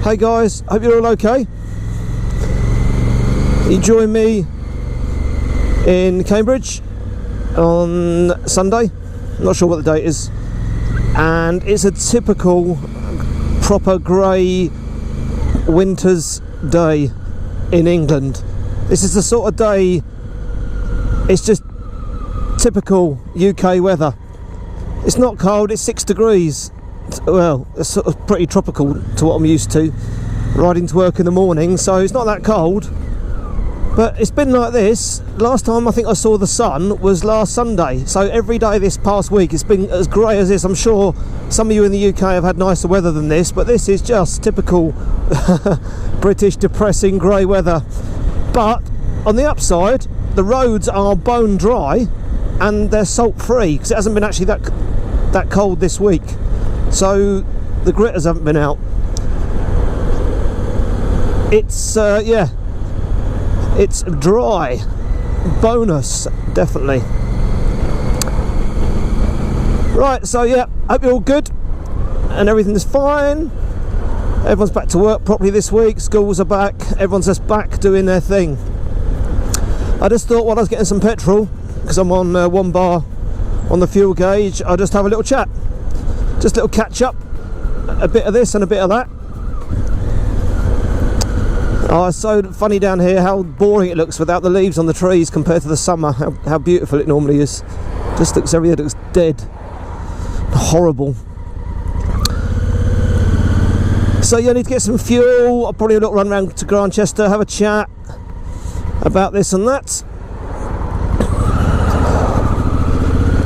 Hey guys, hope you're all okay. You join me in Cambridge on Sunday, not sure what the date is, and it's a typical proper grey winter's day in England. This is the sort of day, it's just typical UK weather. It's not cold, it's 6 degrees. Well, it's sort of pretty tropical to what I'm used to riding to work in the morning, so it's not that cold. But it's been like this. Last time I think I saw the sun was last Sunday, so every day this past week it's been as grey as this. I'm sure some of you in the UK have had nicer weather than this, but this is just typical British depressing grey weather. But on the upside, the roads are bone dry and they're salt free because it hasn't been actually that cold this week. So the gritters haven't been out. It's yeah, it's dry. Bonus, definitely. Right, so yeah, hope you're all good and everything's fine. Everyone's back to work properly this week. Schools are back. Everyone's just back doing their thing. I just thought while I was getting some petrol, because I'm on 1 bar on the fuel gauge, I'll just have a little chat. Just a little catch up, a bit of this and a bit of that. Oh, it's so funny down here how boring it looks without the leaves on the trees compared to the summer, how beautiful it normally is. Just looks, everything looks dead, horrible. So you need to get some fuel. I'll probably look run around to Grantchester, have a chat about this and that.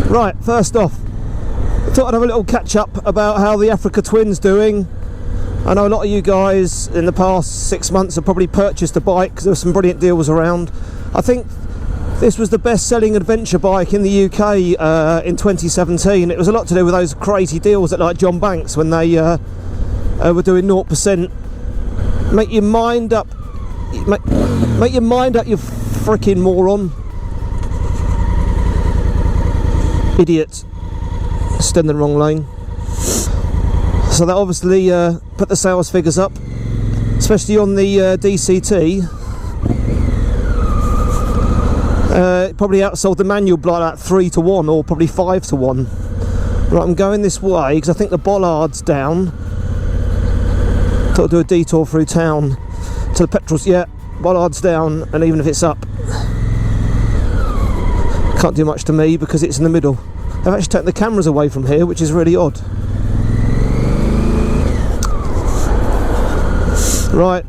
Right, first off, I thought I'd have a little catch up about how the Africa Twin's doing. I know a lot of you guys in the past 6 months have probably purchased a bike because there were some brilliant deals around. I think this was the best selling adventure bike in the UK in 2017. It was a lot to do with those crazy deals at like John Banks when they were doing 0%. Make your mind up. Make your mind up, you freaking moron. Idiot. Still in the wrong lane. So that obviously put the sales figures up, especially on the DCT. Probably outsold the manual by like 3 to 1 or probably 5 to 1. Right, I'm going this way because I think the bollard's down. Thought I'd do a detour through town to the petrol's. Yeah, bollard's down, and even if it's up, can't do much to me because it's in the middle. I've actually taken the cameras away from here, which is really odd. Right,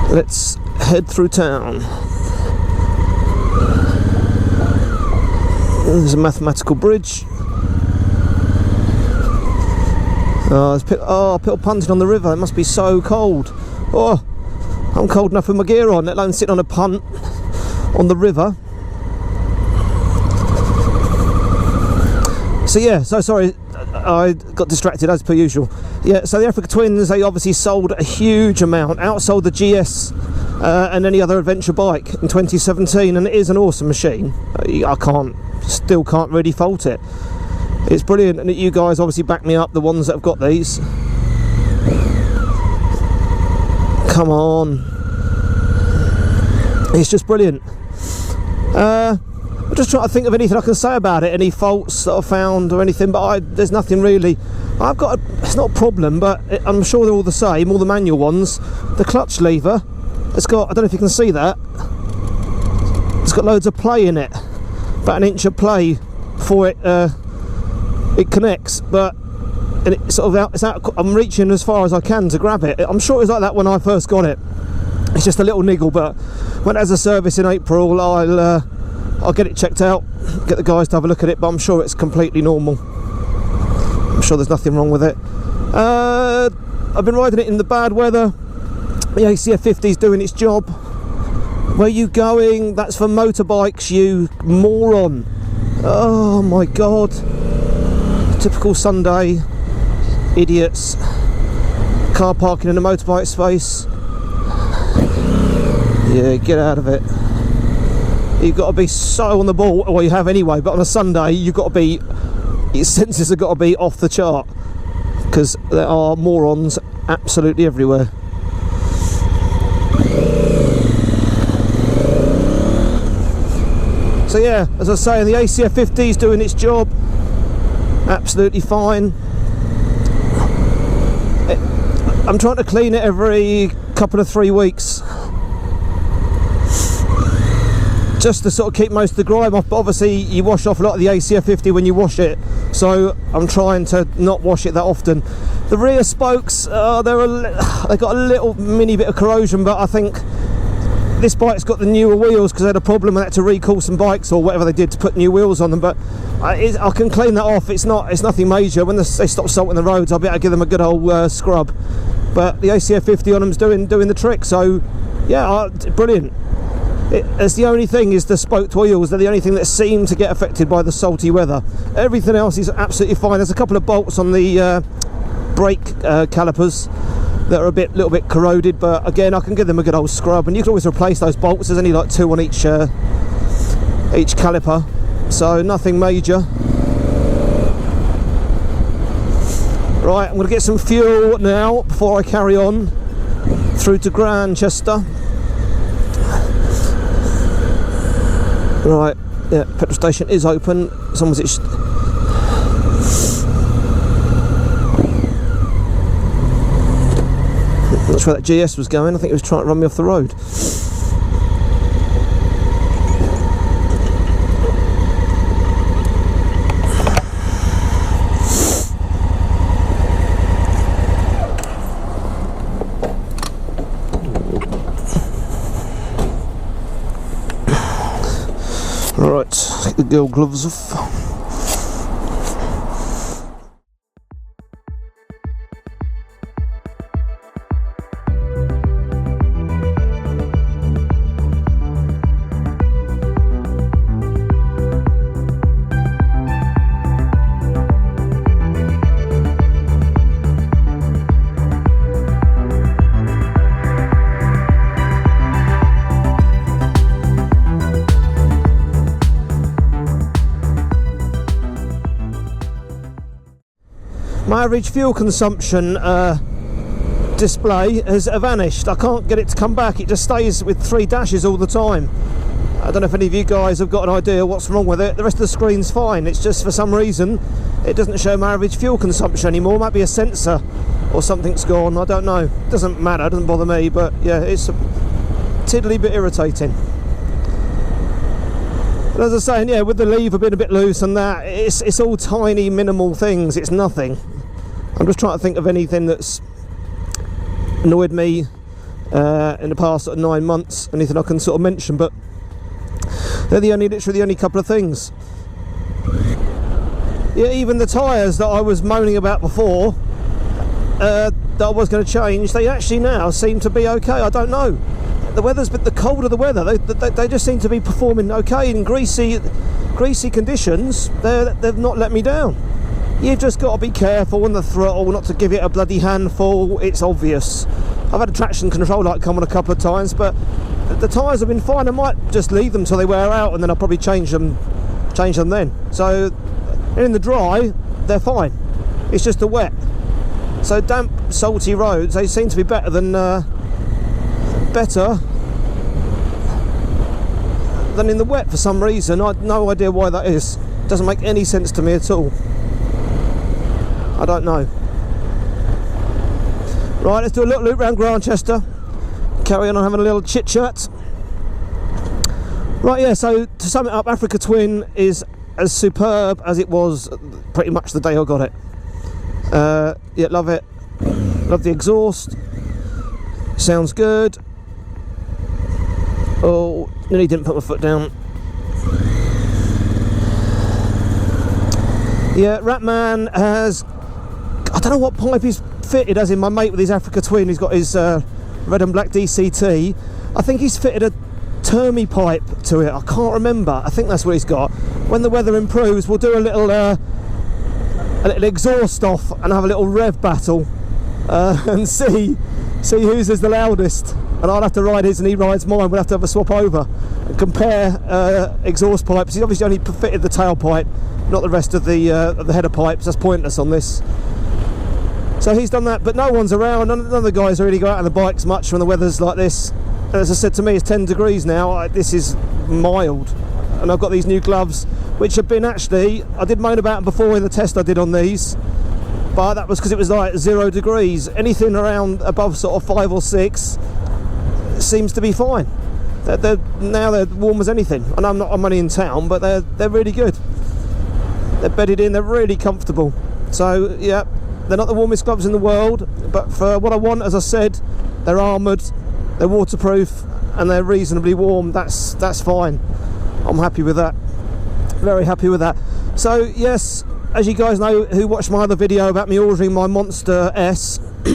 let's head through town. There's a mathematical bridge. Oh, people punting on the river. It must be so cold. Oh, I'm cold enough with my gear on, let alone sitting on a punt on the river. So yeah, so sorry, I got distracted as per usual. Yeah, so the Africa Twins, they obviously sold a huge amount, outsold the GS and any other adventure bike in 2017, and it is an awesome machine. I still can't really fault it. It's brilliant, and you guys obviously back me up, the ones that have got these. Come on. It's just brilliant. I'm just trying to think of anything I can say about it, any faults that I've found or anything, but there's nothing really. It's not a problem, but I'm sure they're all the same, all the manual ones. The clutch lever, it's got, I don't know if you can see that, it's got loads of play in it, about an inch of play before it connects, but and it's sort of out, I'm reaching as far as I can to grab it. I'm sure it was like that when I first got it. It's just a little niggle, but when it has a service in April, I'll get it checked out, get the guys to have a look at it, but I'm sure it's completely normal. I'm sure there's nothing wrong with it. I've been riding it in the bad weather. The ACF 50's doing its job. Where are you going? That's for motorbikes, you moron. Oh my god. Typical Sunday. Idiots. Car parking in a motorbike space. Yeah, get out of it. You've got to be so on the ball, well you have anyway, but on a Sunday you've got to be, your senses have got to be off the chart. because there are morons absolutely everywhere. So yeah, as I say, the ACF 50 is doing its job absolutely fine. I'm trying to clean it every couple of 3 weeks, just to sort of keep most of the grime off, but obviously you wash off a lot of the ACF 50 when you wash it, so I'm trying to not wash it that often. The rear spokes, they got a little mini bit of corrosion, but I think this bike's got the newer wheels because they had a problem and had to recall some bikes or whatever they did to put new wheels on them, but I can clean that off. It's nothing major. When they stop salting the roads, I'll be able to give them a good old scrub, but the ACF 50 on them's doing the trick, so yeah, brilliant. It's the only thing is the spoked wheels. They're the only thing that seem to get affected by the salty weather. Everything else is absolutely fine. There's a couple of bolts on the brake calipers that are a little bit corroded, but again, I can give them a good old scrub, and you can always replace those bolts. There's only like 2 on each caliper, so nothing major. Right, I'm going to get some fuel now before I carry on through to Grantchester. Right, yeah, petrol station is open. Someone's that's where that GS was going. I think it was trying to run me off the road. Right, get the girl gloves off. My average fuel consumption display has vanished. I can't get it to come back. It just stays with 3 dashes all the time. I don't know if any of you guys have got an idea what's wrong with it. The rest of the screen's fine. It's just for some reason it doesn't show my average fuel consumption anymore. It might be a sensor or something's gone. I don't know. It doesn't matter. It doesn't bother me. But yeah, it's a tiddly bit irritating. But as I was saying, yeah, with the lever being a bit loose and that, it's all tiny, minimal things. It's nothing. I'm just trying to think of anything that's annoyed me in the past sort of 9 months, anything I can sort of mention, but they're literally the only couple of things. Yeah, even the tyres that I was moaning about before, that I was going to change, they actually now seem to be okay. I don't know. The weather's been, the colder the weather, they just seem to be performing okay in greasy conditions. They've not let me down. You've just got to be careful on the throttle, not to give it a bloody handful. It's obvious. I've had a traction control light come on a couple of times, but the tyres have been fine. I might just leave them till they wear out, and then I'll probably change them then. So in the dry, they're fine. It's just the wet. So damp, salty roads, they seem to be better than in the wet for some reason. I have no idea why that is. Doesn't make any sense to me at all. I don't know. Right, let's do a little loop around Grantchester. Carry on having a little chit chat. Right, yeah, so to sum it up, Africa Twin is as superb as it was pretty much the day I got it. Yeah, love it. Love the exhaust. Sounds good. Oh, nearly didn't put my foot down. Yeah, Ratman has, I don't know what pipe he's fitted, as in my mate with his Africa Twin, he's got his red and black DCT. I think he's fitted a Termi pipe to it. I can't remember. I think that's what he's got. When the weather improves, we'll do a little exhaust off and have a little rev battle and see whose is the loudest. And I'll have to ride his and he rides mine. We'll have to have a swap over and compare exhaust pipes. He's obviously only fitted the tailpipe, not the rest of the header pipes. That's pointless on this. So he's done that, but no one's around. None of the guys really go out on the bikes much when the weather's like this. And as I said, to me it's 10 degrees now. This is mild, and I've got these new gloves which have been, actually, I did moan about them before in the test I did on these, but that was because it was like 0 degrees. Anything around above sort of 5 or 6 seems to be fine. Now they're warm as anything. And I'm only in town, but they're really good. They're bedded in, they're really comfortable. So yeah, they're not the warmest gloves in the world, but for what I want, as I said, they're armoured, they're waterproof, and they're reasonably warm. That's fine. I'm happy with that. Very happy with that. So yes, as you guys know who watched my other video about me ordering my Monster S, you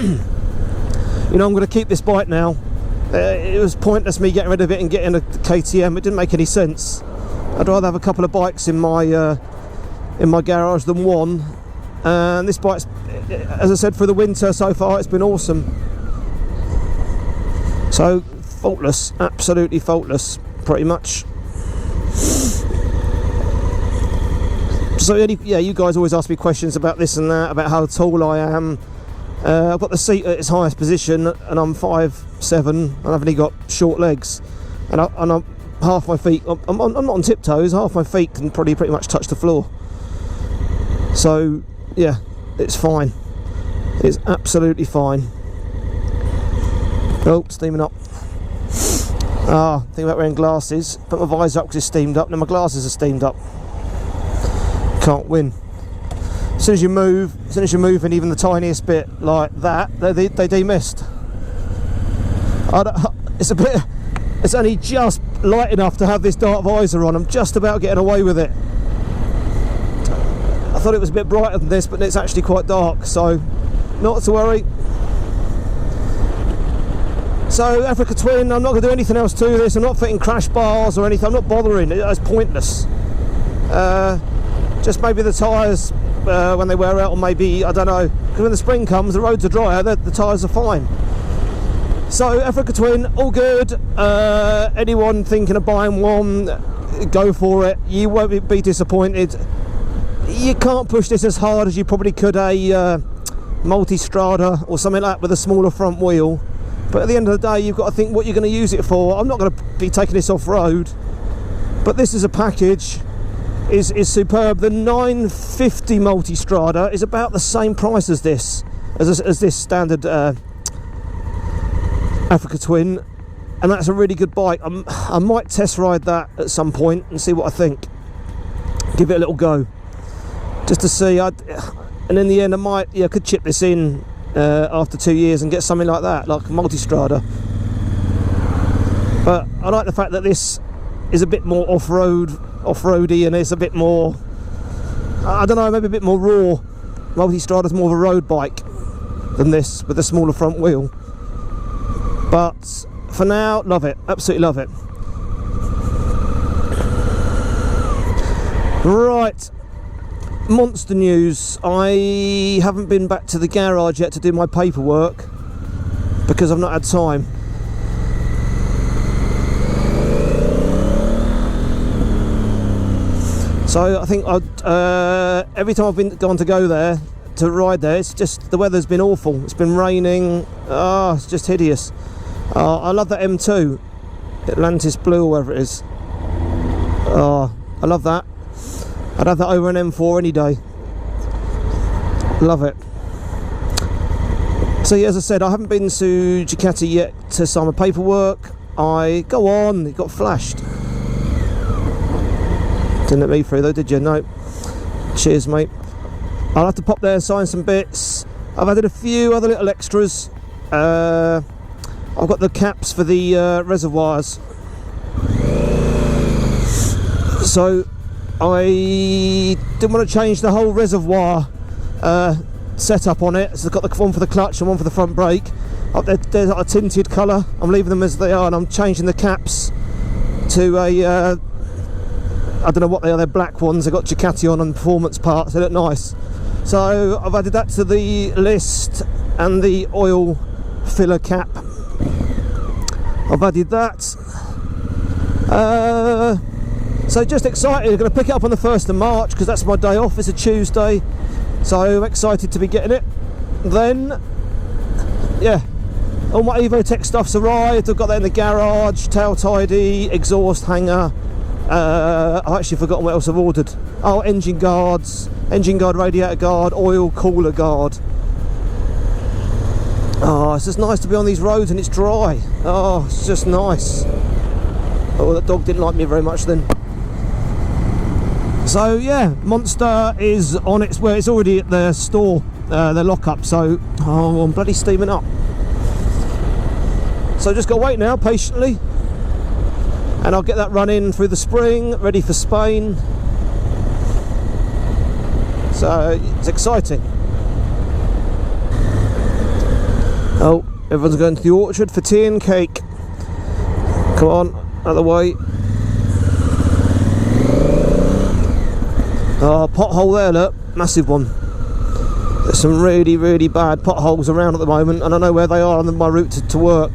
know, I'm going to keep this bike now. It was pointless me getting rid of it and getting a KTM. It didn't make any sense. I'd rather have a couple of bikes in my garage than one. And this bike's, as I said, for the winter so far, it's been awesome. So faultless, absolutely faultless, pretty much. So yeah, you guys always ask me questions about this and that, about how tall I am. I've got the seat at its highest position, and I'm 5'7", and I've only got short legs, and I'm half my feet. I'm not on tiptoes. Half my feet can probably pretty much touch the floor. So yeah, it's fine. It's absolutely fine. Oh, steaming up. Think about wearing glasses. Put my visor up because it's steamed up. Now my glasses are steamed up. Can't win. As soon as you move, and even the tiniest bit like that, they demist. It's only just light enough to have this dark visor on. I'm just about getting away with it. I thought it was a bit brighter than this, but it's actually quite dark, so not to worry. So Africa Twin, I'm not going to do anything else to this. I'm not fitting crash bars or anything. I'm not bothering. It's pointless. Just maybe the tyres when they wear out, or maybe, I don't know, because when the spring comes the roads are drier, the tyres are fine. So Africa Twin, all good. Anyone thinking of buying one, go for it. You won't be disappointed. You can't push this as hard as you probably could a multi-strada or something like that with a smaller front wheel, but at the end of the day you've got to think what you're going to use it for. I'm not going to be taking this off-road, but this is a package. Is superb. The 950 multi-strada is about the same price as this, as this standard Africa Twin, and that's a really good bike. I might test ride that at some point and see what I think. Give it a little go, just to see. And in the end, I could chip this in after 2 years and get something like that, like a multi-strada. But I like the fact that this is a bit more off-roady, and it's a bit more, I don't know, maybe a bit more raw. Multi-strada's more of a road bike than this, with a smaller front wheel. But for now, love it, absolutely love it. Right, monster news. I haven't been back to the garage yet to do my paperwork because I've not had time. So I think every time I've gone to go there to ride there, it's just, the weather's been awful. It's been raining. It's just hideous. I love that M2, Atlantis Blue or whatever it is. I love that. I'd have that over an M4 any day. Love it. So yeah, as I said, I haven't been to Ducati yet to sign my paperwork. Go on, it got flashed. Didn't let me through though, did you? No. Cheers, mate. I'll have to pop there and sign some bits. I've added a few other little extras. I've got the caps for the reservoirs. So I didn't want to change the whole reservoir setup on it. So I've got the one for the clutch and one for the front brake. They're like a tinted colour. I'm leaving them as they are, and I'm changing the caps to a I don't know what they are, they're black ones. They've got Ducati on and performance parts, they look nice. So I've added that to the list, and the oil filler cap. I've added that. So just excited. I'm going to pick it up on the 1st of March because that's my day off. It's a Tuesday, so I'm excited to be getting it. then yeah, all my EvoTech stuff's arrived. I've got that in the garage, tail tidy, exhaust hanger. I've actually forgotten what else I've ordered. Oh, engine guards, engine guard, radiator guard, oil cooler guard. Oh, it's just nice to be on these roads and it's dry. Oh, it's just nice. Oh, that dog didn't like me very much then. So yeah, Monster is on its way. It's already at the store, the lockup. So oh, I'm bloody steaming up. So just got to wait now patiently, and I'll get that running through the spring, ready for Spain. So it's exciting. Oh, everyone's going to the orchard for tea and cake. Come on, out of the way. Oh, pothole there, look, massive one. There's some really, really bad potholes around at the moment, and I know where they are on my route to work,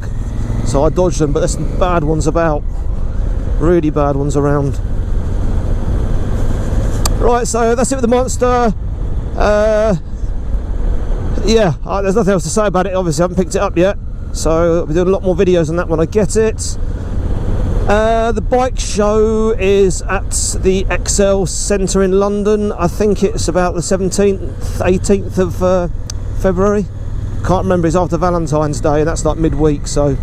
so I dodge them, but there's some bad ones about. Really bad ones around. Right, so that's it with the Monster. Yeah, there's nothing else to say about it. Obviously I haven't picked it up yet, so I'll be doing a lot more videos on that when I get it. The bike show is at the XL Centre in London. I think it's about the 17th, 18th of February. Can't remember, it's after Valentine's Day, and that's like midweek, so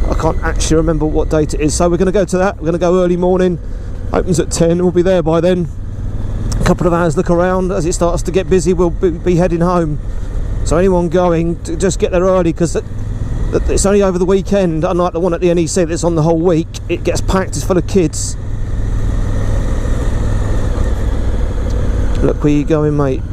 I can't actually remember what date it is. So we're going to go to that. We're going to go early morning. Opens at 10, we'll be there by then. A couple of hours look around. As it starts to get busy, we'll be heading home. So anyone going, just get there early, because it's only over the weekend, unlike the one at the NEC that's on the whole week. It gets packed, it's full of kids. Look where you're going, mate.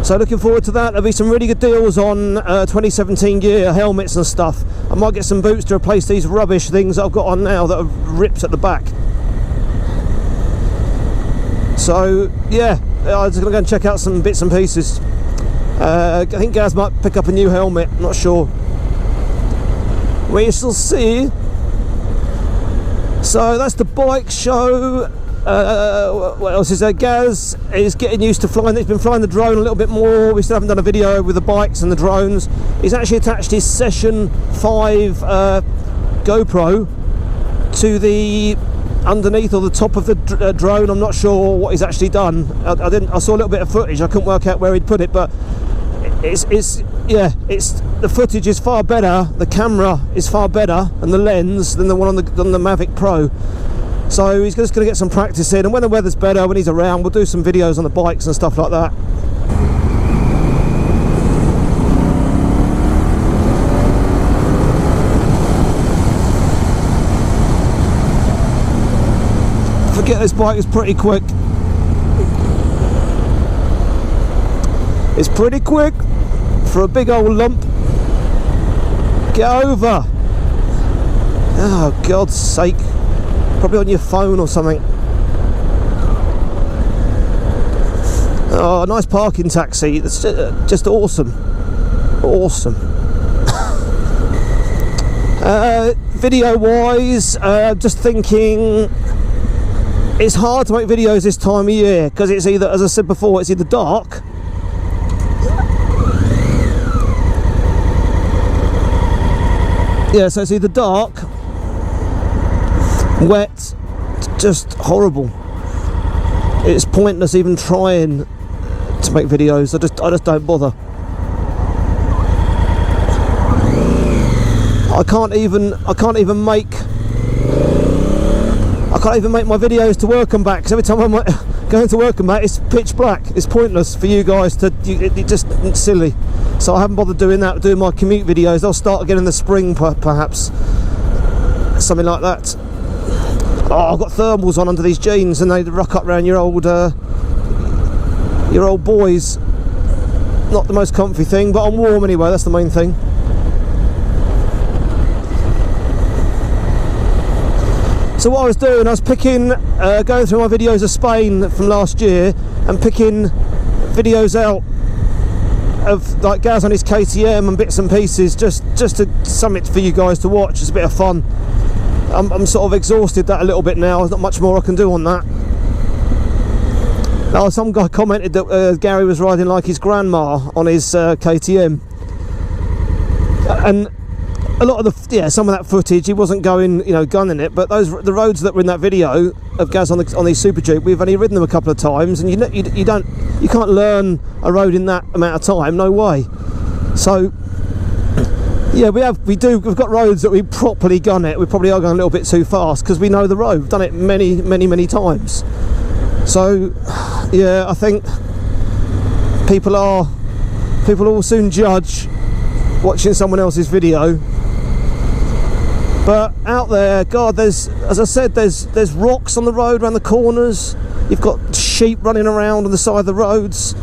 So looking forward to that. There'll be some really good deals on 2017 gear, helmets and stuff. I might get some boots to replace these rubbish things that I've got on now that are ripped at the back. So yeah, I'm just going to go and check out some bits and pieces. I think Gaz might pick up a new helmet, I'm not sure. We shall see. So that's the bike show. What else is there? Gaz is getting used to flying. He's been flying the drone a little bit more. We still haven't done a video with the bikes and the drones. He's actually attached his Session 5 GoPro to the underneath or the top of the drone. I'm not sure what he's actually done. I saw a little bit of footage. I couldn't work out where he'd put it, but it's the footage is far better. The camera is far better, and the lens than the one on the Mavic Pro. So he's just going to get some practice in, and when the weather's better, when he's around, we'll do some videos on the bikes and stuff like that. Forget this bike is pretty quick. It's pretty quick for a big old lump. Get over. Oh, God's sake. Probably on your phone or something. Oh, a nice parking taxi. That's just awesome. Awesome. Video wise, just thinking it's hard to make videos this time of year because it's either, as I said before, it's either dark so it's either dark, wet, just horrible. It's pointless even trying to make videos. I just don't bother. I can't even make my videos to work and back, because every time I'm going to work and back, it's pitch black. It's pointless for you guys to. It's silly. So I haven't bothered doing that. Doing my commute videos. I'll start again in the spring, perhaps. Something like that. Oh, I've got thermals on under these jeans, and they rock up around your old boys. Not the most comfy thing, but I'm warm anyway. That's the main thing. So what I was doing, I was picking, going through my videos of Spain from last year, and picking videos out of like Gaz on his KTM and bits and pieces, just to something for you guys to watch. It's a bit of fun. I'm sort of exhausted that a little bit now. There's not much more I can do on that. Oh, some guy commented that Gary was riding like his grandma on his KTM, and a lot of some of that footage, he wasn't going, gunning it, but the roads that were in that video of Gaz on these Super Duke, we've only ridden them a couple of times, and you can't learn a road in that amount of time, no way. So yeah, we've got roads that we properly gun it. We probably are going a little bit too fast because we know the road. We've done it many times. So yeah, I think people will soon judge watching someone else's video. But out there, God, as I said, there's rocks on the road around the corners. You've got sheep running around on the side of the roads.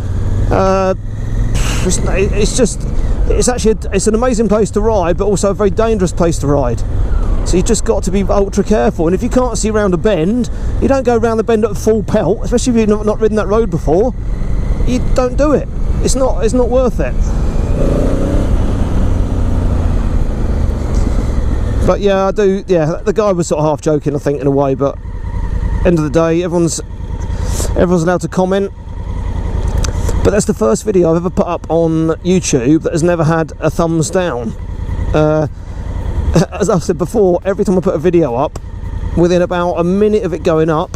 It's an amazing place to ride, but also a very dangerous place to ride. So you've just got to be ultra careful. And if you can't see around a bend, you don't go around the bend at full pelt, especially if you've not ridden that road before. You don't do it. It's not worth it. But yeah, I do. Yeah, the guy was sort of half joking, I think, in a way. But end of the day, everyone's allowed to comment. But that's the first video I've ever put up on YouTube that has never had a thumbs down. As I've said before, every time I put a video up, within about a minute of it going up,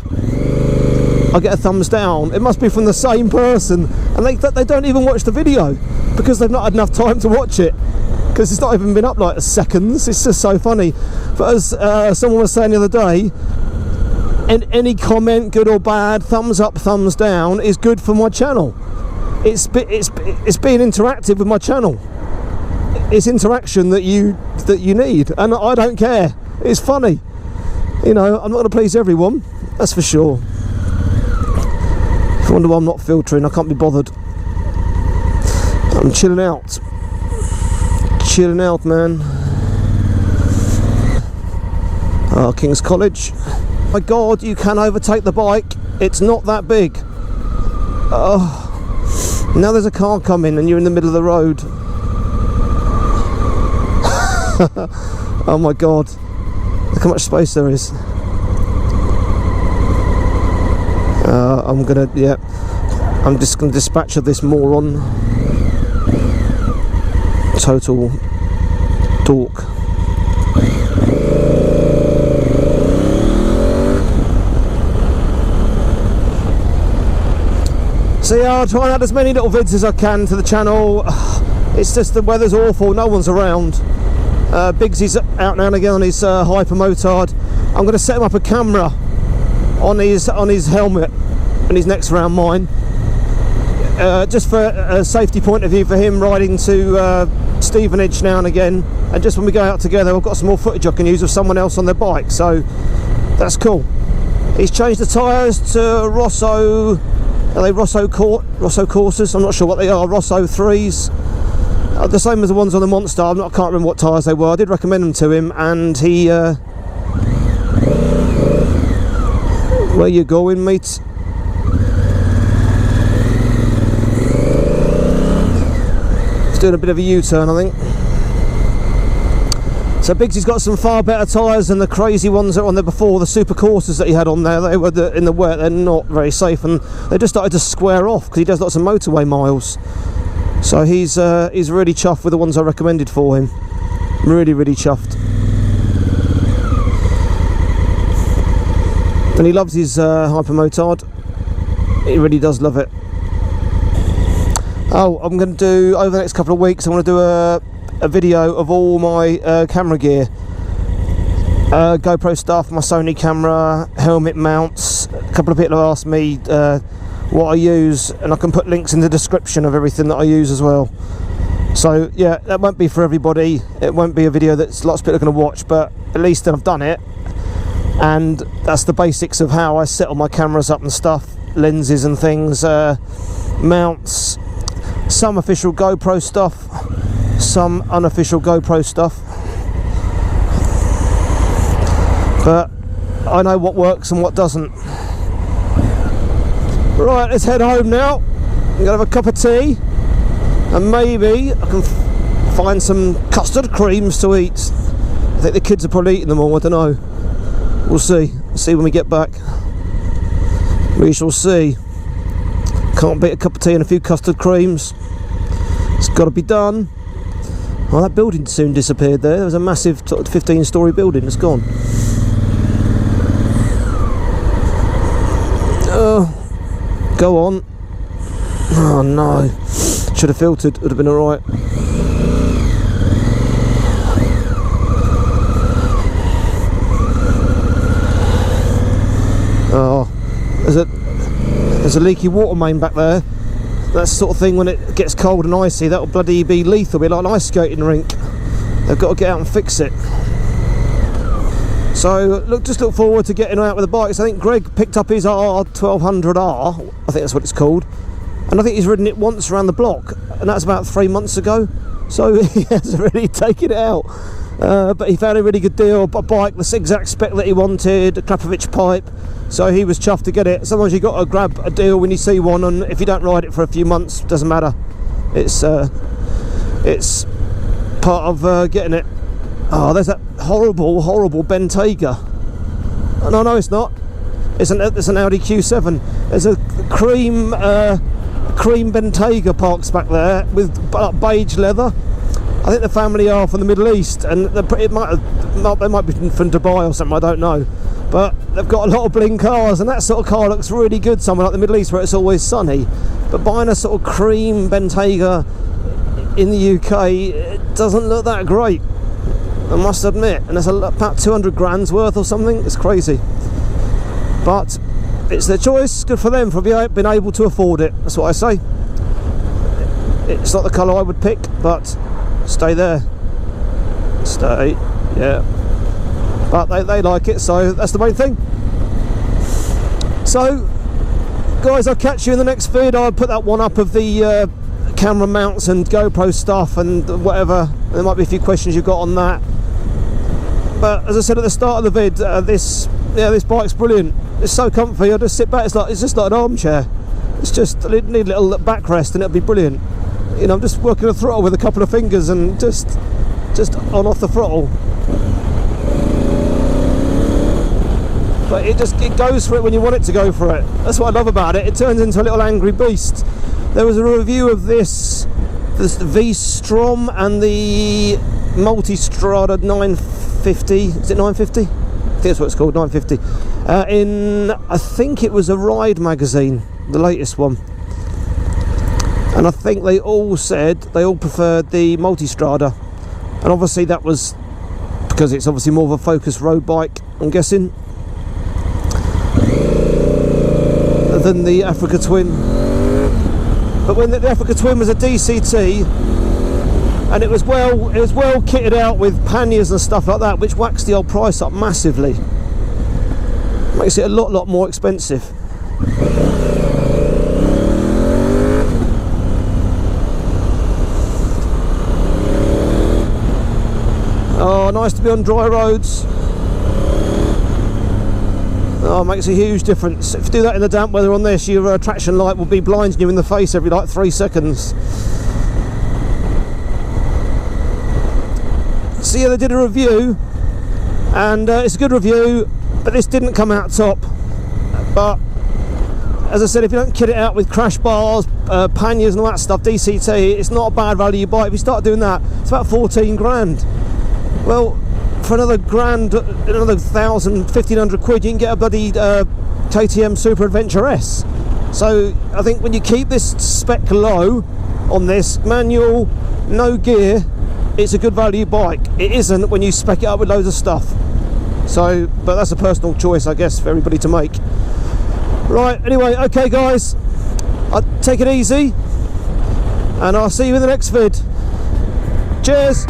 I get a thumbs down. It must be from the same person, and they don't even watch the video because they've not had enough time to watch it, because it's not even been up like seconds. It's just so funny. But as someone was saying the other day, and any comment, good or bad, thumbs up, thumbs down, is good for my channel. It's being interactive with my channel. It's interaction that you need, and I don't care. It's funny. I'm not going to please everyone, that's for sure. I wonder why I'm not filtering. I can't be bothered. I'm chilling out, man. King's College. My God, you can overtake the bike. It's not that big. Oh, now there's a car coming and you're in the middle of the road. Oh my God, look how much space there is. I'm just gonna dispatch of this moron. Total dork. So yeah, I'll try and add as many little vids as I can to the channel. It's just the weather's awful, no one's around. Biggsy's out now and again on his hyper motard. I'm going to set him up a camera on his helmet when he's next around mine, just for a safety point of view for him riding to Stevenage now and again, and just when we go out together I've got some more footage I can use of someone else on their bike, so that's cool. He's changed the tyres to Rosso. Are they Rosso Corsas? I'm not sure what they are. Rosso 3s. The same as the ones on the Monster. I can't remember what tyres they were. I did recommend them to him, and he... where you going, mate? He's doing a bit of a U-turn, I think. So Biggsy's got some far better tyres than the crazy ones that were on there before, the Super Corsas that he had on there. They were in the wet, they're not very safe, and they just started to square off because he does lots of motorway miles. So he's really chuffed with the ones I recommended for him. Really chuffed. And he loves his hyper motard. He really does love it. Oh, I'm going to do, over the next couple of weeks, I want to do a video of all my camera gear. GoPro stuff, my Sony camera, helmet mounts. A couple of people have asked me what I use, and I can put links in the description of everything that I use as well. So yeah, that won't be for everybody. It won't be a video that lots of people are going to watch, but at least then I've done it, and that's the basics of how I set all my cameras up and stuff, lenses and things, mounts, some official GoPro stuff, some unofficial GoPro stuff, but I know what works and what doesn't. Right, let's head home now. I'm gonna have a cup of tea, and maybe I can find some custard creams to eat. I think the kids are probably eating them all, I don't know. We'll see when we get back. We shall see. Can't beat a cup of tea and a few custard creams. It's got to be done. Oh, that building soon disappeared there. There was a massive 15-storey building. It's gone. Oh, go on. Oh no. Should have filtered. Would have been alright. Oh, there's a leaky water main back there. That's the sort of thing when it gets cold and icy, that'll bloody be lethal. It'll be like an ice skating rink. They've got to get out and fix it. So just look forward to getting out with the bikes. I think Greg picked up his R1200R, I think that's what it's called, and I think he's ridden it once around the block, and that's about 3 months ago. So he hasn't really taken it out. But he found a really good deal, a bike, the exact spec that he wanted, a Krapovich pipe, so he was chuffed to get it. Sometimes you've got to grab a deal when you see one, and if you don't ride it for a few months, doesn't matter. It's part of getting it. Oh, there's that horrible Bentayga. No, it's not. It's an Audi Q7. There's a cream Bentayga parks back there with beige leather. I think the family are from the Middle East, and they might be from Dubai or something, I don't know. But they've got a lot of bling cars, and that sort of car looks really good somewhere like the Middle East where it's always sunny. But buying a sort of cream Bentayga in the UK, it doesn't look that great, I must admit. And there's about 200 grand's worth or something. It's crazy. But it's their choice. Good for them for being able to afford it. That's what I say. It's not the colour I would pick, but stay there. Stay, yeah. But they like it, so that's the main thing. So, guys, I'll catch you in the next vid. I'll put that one up of the camera mounts and GoPro stuff and whatever. There might be a few questions you've got on that. But as I said at the start of the vid, this bike's brilliant. It's so comfy. I just sit back. It's just like an armchair. It's just I need a little backrest and it'll be brilliant. You know, I'm just working the throttle with a couple of fingers and just on off the throttle. But it goes for it when you want it to go for it. That's what I love about it. It turns into a little angry beast. There was a review of this V-Strom and the Multistrada 950. Is it 950? I think that's what it's called, 950. I think it was a Ride magazine, the latest one. And I think they all said they all preferred the Multistrada. And obviously that was because it's obviously more of a focused road bike, I'm guessing, than the Africa Twin. But when the Africa Twin was a DCT, and it was well kitted out with panniers and stuff like that, which whacks the old price up massively. Makes it a lot more expensive. Oh, nice to be on dry roads. Oh, makes a huge difference. If you do that in the damp weather on this, your traction light will be blinding you in the face every like 3 seconds. So yeah, they did a review, and it's a good review, but this didn't come out top. But as I said, if you don't kit it out with crash bars, panniers and all that stuff, DCT, it's not a bad value bike. If you start doing that, it's about 14 grand. Well, for another grand, another 1,500 quid, you can get a bloody KTM Super Adventure S. So I think when you keep this spec low on this, manual, no gear, it's a good value bike. It isn't when you spec it up with loads of stuff. So, but that's a personal choice, I guess, for everybody to make. Right, anyway, okay guys, I'll take it easy, and I'll see you in the next vid. Cheers!